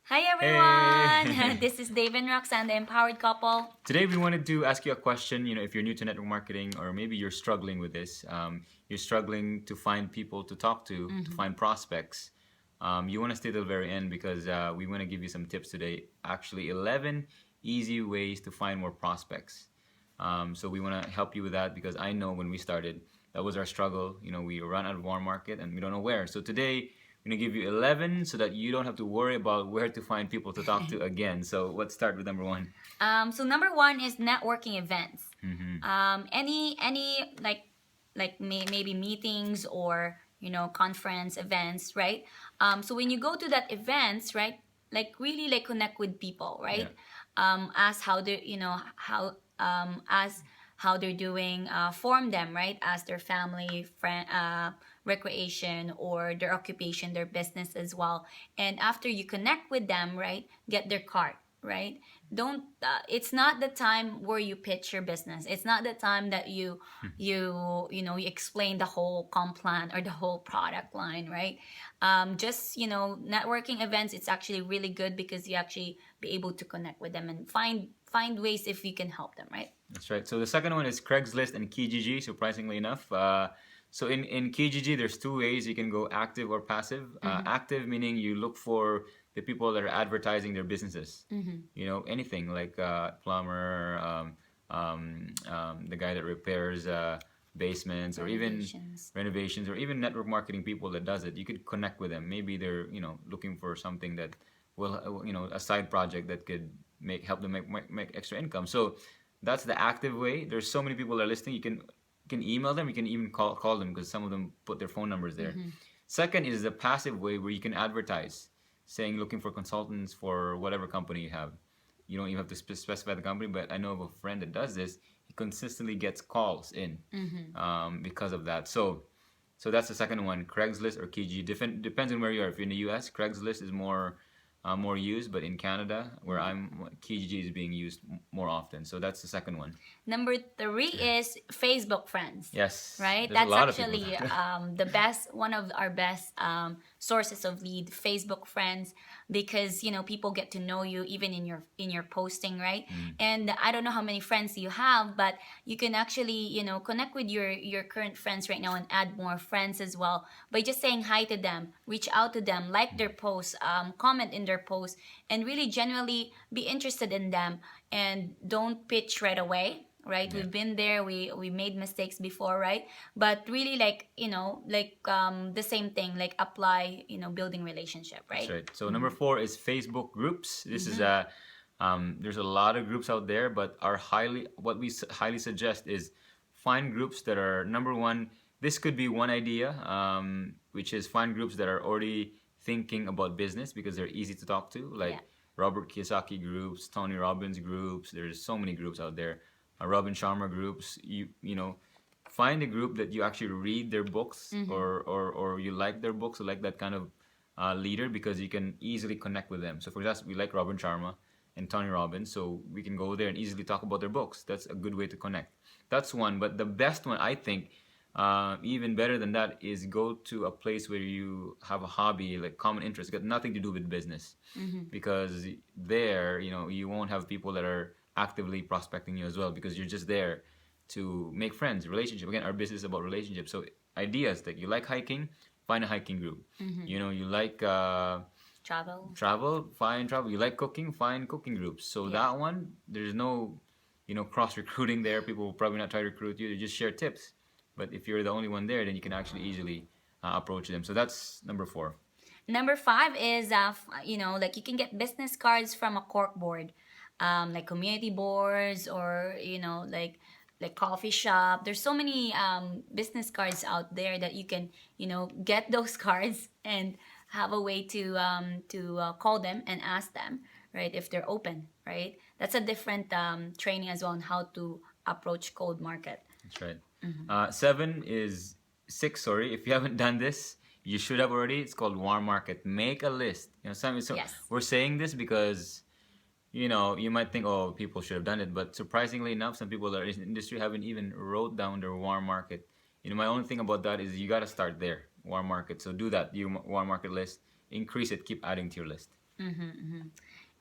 Hi Hey! everyone! This is Dave and Roxanne, the Empowered Couple. Today we wanted to ask you a question. If you're new to network marketing or maybe you're struggling with this, you're struggling to find people to talk to find prospects. You want to stay till the very end because we want to give you some tips today. Actually, 11 easy ways to find more prospects. So we want to help you with that because I know when we started, that was our struggle. We run out of warm market and we don't know where. So today we're gonna give you 11 so that you don't have to worry about where to find people to talk to again. So let's start with number one. So number one is networking events. Mm-hmm. Any maybe meetings or conference events, right? So when you go to that events, right, like really like connect with people, right? Yeah. Ask how they ask how they're doing, form them, right, as their family, friend, recreation, or their occupation, their business as well. And after you connect with them, right, get their card, right? Don't It's not the time where you pitch your business. It's not the time that you explain the whole comp plan or the whole product line, right? Just networking events, it's actually really good because you actually be able to connect with them and find ways if you can help them, right? That's right. So the second one is Craigslist and Kijiji, surprisingly enough. So in Kijiji, there's two ways you can go: active or passive. Active meaning you look for the people that are advertising their businesses. Anything like plumber, the guy that repairs basements, or even Renovations. renovations, or even network marketing people that does it. You could connect with them. Maybe they're looking for something that will a side project that could help them make extra income. So that's the active way. There's so many people that are listening. You can email them. You can even call them because some of them put their phone numbers there. Second is the passive way where you can advertise, saying looking for consultants for whatever company you have. You don't even have to specify the company, but I know of a friend that does this. He consistently gets calls in because of that. So that's the second one: Craigslist or Kijiji. Depends on where you are. If you're in the U.S., Craigslist is more used, but in Canada, where Kijiji is being used more often. So that's the second one. Number three is Facebook friends. Yes, Right? there's a That's lot of people. actually the best, one of our best sources of lead, Facebook friends, because people get to know you even in your posting, right? And I don't know how many friends you have, but you can actually connect with your current friends right now and add more friends as well by just saying hi to them, reach out to them, like their posts, comment in their posts, and really genuinely be interested in them, and don't pitch right away, right? Yeah. We've been there, we made mistakes before, right? But really, like the same thing, like apply, building relationship, That's right? right. So number four is Facebook groups. This is there's a lot of groups out there, but what we highly suggest is find groups that are number one. This could be one idea, which is find groups that are already thinking about business because they're easy to talk to, like Yeah. Robert Kiyosaki groups, Tony Robbins groups. There's so many groups out there. Robin Sharma groups. You know, find a group that you actually read their books, or you like their books, or like that kind of leader, because you can easily connect with them. So for example, we like Robin Sharma and Tony Robbins, so we can go there and easily talk about their books. That's a good way to connect. That's one. But the best one, I think, even better than that, is go to a place where you have a hobby, like common interest, got nothing to do with business, because there, you won't have people that are actively prospecting you as well, because you're just there to make friends, relationship. Again, our business is about relationships. So ideas, like you like hiking, find a hiking group. You like Travel. travel. You like cooking, find cooking groups. So Yeah. that one, there's no, cross recruiting there. People will probably not try to recruit you. They just share tips. But if you're the only one there, then you can actually easily approach them. So that's number four. Number five is like you can get business cards from a cork board, like community boards, or like coffee shop. There's so many business cards out there that you can get those cards and have a way to call them and ask them, right, if they're open, right? That's a different training as well on how to approach cold market. That's right. Seven is six. Sorry, if you haven't done this, you should have already. It's called warm market. Make a list. Yes. We're saying this because you might think, oh, people should have done it, but surprisingly enough, some people that are in the industry haven't even wrote down their warm market. My only thing about that is you got to start there, warm market. So do that. Your warm market list, increase it, keep adding to your list.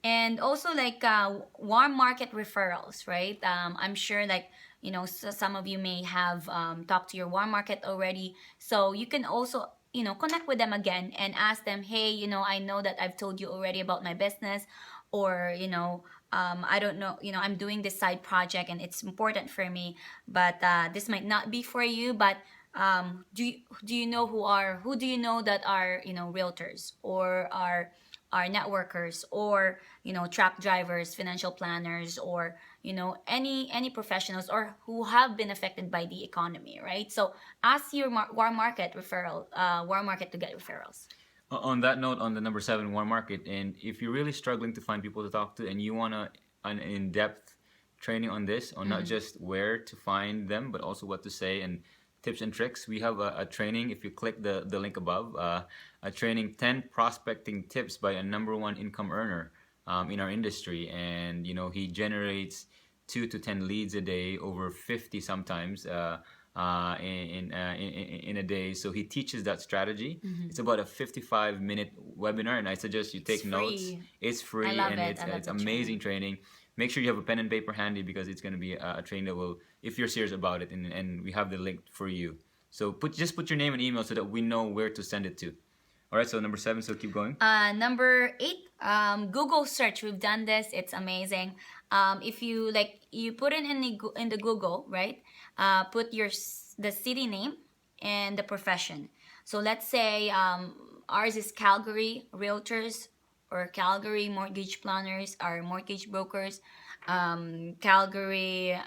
And also like warm market referrals, right? I'm sure like some of you may have talked to your warm market already, so you can also connect with them again and ask them, hey, I know that I've told you already about my business, or I don't know, I'm doing this side project and it's important for me, but this might not be for you, but do you know who do you know that are realtors, or are networkers, or truck drivers, financial planners, or any professionals, or who have been affected by the economy, right? So ask your warm market referral, warm market to get referrals. On that note, on the number 7 warm market, and if you're really struggling to find people to talk to and you want an in-depth training on this, on not just where to find them but also what to say and tips and tricks, we have a training. If you click the link above, a training, 10 prospecting tips by a number one income earner in our industry, and he generates 2 to 10 leads a day, over 50 sometimes, in a day. So he teaches that strategy. It's about a 55-minute webinar, and I suggest you take It's notes. free. It's free, I love and it. I love it's the amazing training. Make sure you have a pen and paper handy, because it's going to be a training that will, if you're serious about it, and we have the link for you. So just put your name and email so that we know where to send it to. All right, so number 7, so keep going. Number 8, Google search. We've done this. It's amazing. If you like, you put it in the Google, right? Put the city name and the profession. So let's say ours is Calgary Realtors, or Calgary Mortgage Planners, or mortgage brokers. Calgary,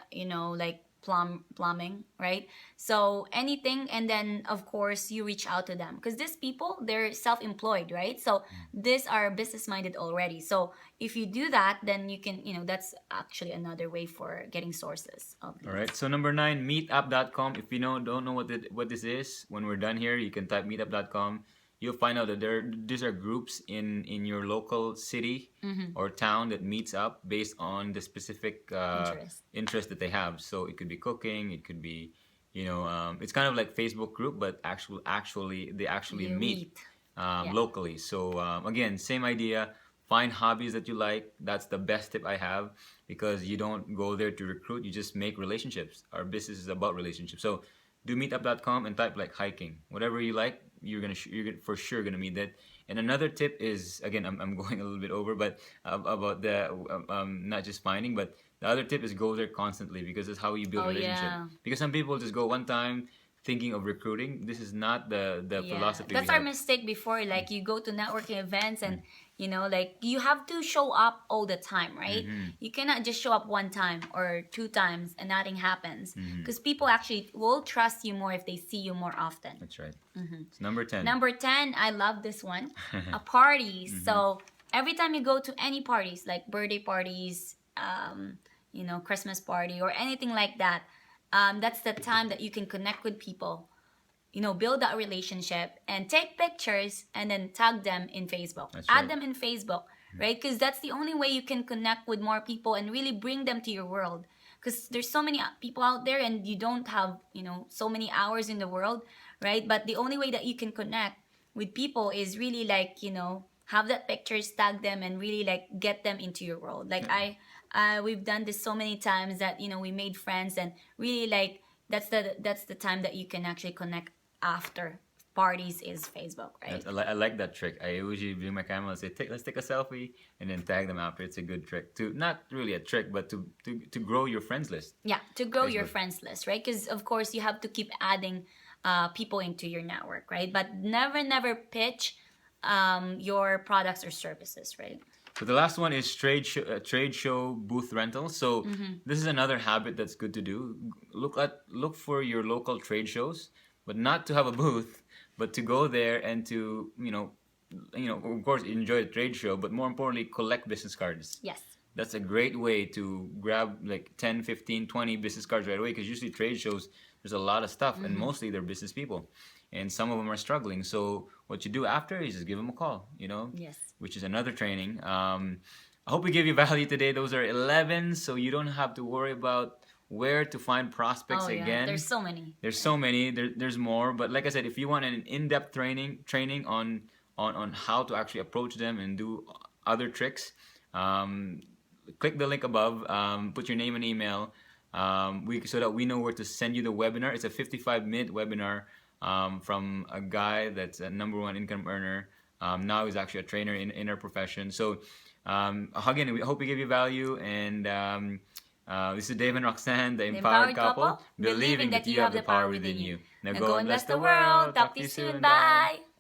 like plumbing, right? So anything, and then of course you reach out to them, because these people, they're self-employed, right? So these are business minded already. So if you do that, then you can, that's actually another way for getting sources of All these. right, so number 9, meetup.com. If you don't know what this is, when we're done here, you can type meetup.com. You'll find out that these are groups in your local city or town that meets up based on the specific interest that they have. So it could be cooking, it could be, it's kind of like Facebook group, but actually they actually You meet Yeah. locally. So again, same idea. Find hobbies that you like. That's the best tip I have, because you don't go there to recruit. You just make relationships. Our business is about relationships. So do meetup.com and type like hiking. Whatever you like, you're for sure gonna meet that. And another tip is, again, I'm going a little bit over, but about the not just finding, but the other tip is go there constantly, because it's how you build Oh, a relationship. yeah. Because some people just go one time thinking of recruiting. This is not the Yeah, philosophy that's we our have. mistake before. Like, you go to networking events and like, you have to show up all the time, right? You cannot just show up one time or 2 times and nothing happens, because people actually will trust you more if they see you more often. That's right. It's number 10. Number 10, I love this one. A party. So every time you go to any parties, like birthday parties, Christmas party, or anything like that, that's the time that you can connect with people, build that relationship and take pictures, and then tag them in Facebook. That's Add right. them in Facebook, right? Because that's the only way you can connect with more people and really bring them to your world. Because there's so many people out there, and you don't have, so many hours in the world, right? But the only way that you can connect with people is really like, have that pictures, tag them, and really like get them into your world. Like we've done this so many times that we made friends, and really like that's the time that you can actually connect after parties is Facebook, right? I like that trick. I usually bring my camera and say, let's take a selfie, and then tag them after. It's a good trick to, not really a trick, but to grow your friends list. Yeah, to grow your Facebook. friends list, right? Because of course you have to keep adding people into your network, right? But never pitch your products or services, right? So the last one is trade show booth rental. So this is another habit that's good to do. Look for your local trade shows, but not to have a booth, but to go there and to of course enjoy the trade show, but more importantly collect business cards. Yes. That's a great way to grab like 10, 15, 20 business cards right away, because usually trade shows, there's a lot of stuff, and mostly they're business people, and some of them are struggling. So what you do after is just give them a call, Yes. which is another training. I hope we give you value today. Those are 11, so you don't have to worry about where to find prospects Oh yeah, again. there's so many. There's so many. There's more. But like I said, if you want an in-depth training on how to actually approach them and do other tricks, click the link above. Put your name and email. So that we know where to send you the webinar. It's a 55-minute webinar from a guy that's a #1 income earner. Now he's actually a trainer in our profession. So again, we hope we give you value. And this is Dave and Roxanne, the Empowered Couple, believing that you have the power within you. Now go and bless the world. Talk to you soon. Bye.